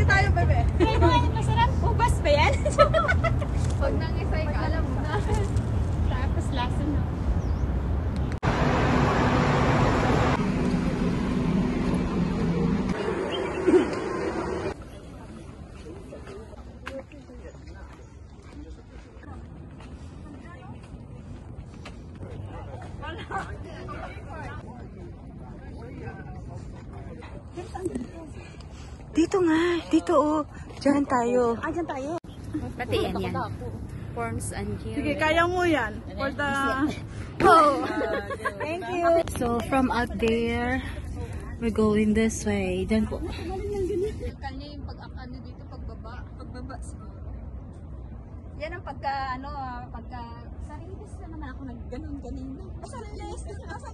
tayo, bebe. Try mo nga, masarap. Ubas ba yan? Pag nangisay ka, alam mo na. Tapos lasa na. Dito nga, dito oh. Diyan tayo. Ah, dyan tayo. Pati yan. Forms and here. Sige, kaya mo yan. For the... Oh. Thank you. So from out there, we're going this way. Diyan po. Kanya yung pag-ano dito, pagbaba siguro. Yan ang pagka, pagka... Sarilis na naman ako nag-ganon kanina. Sarilis, nasa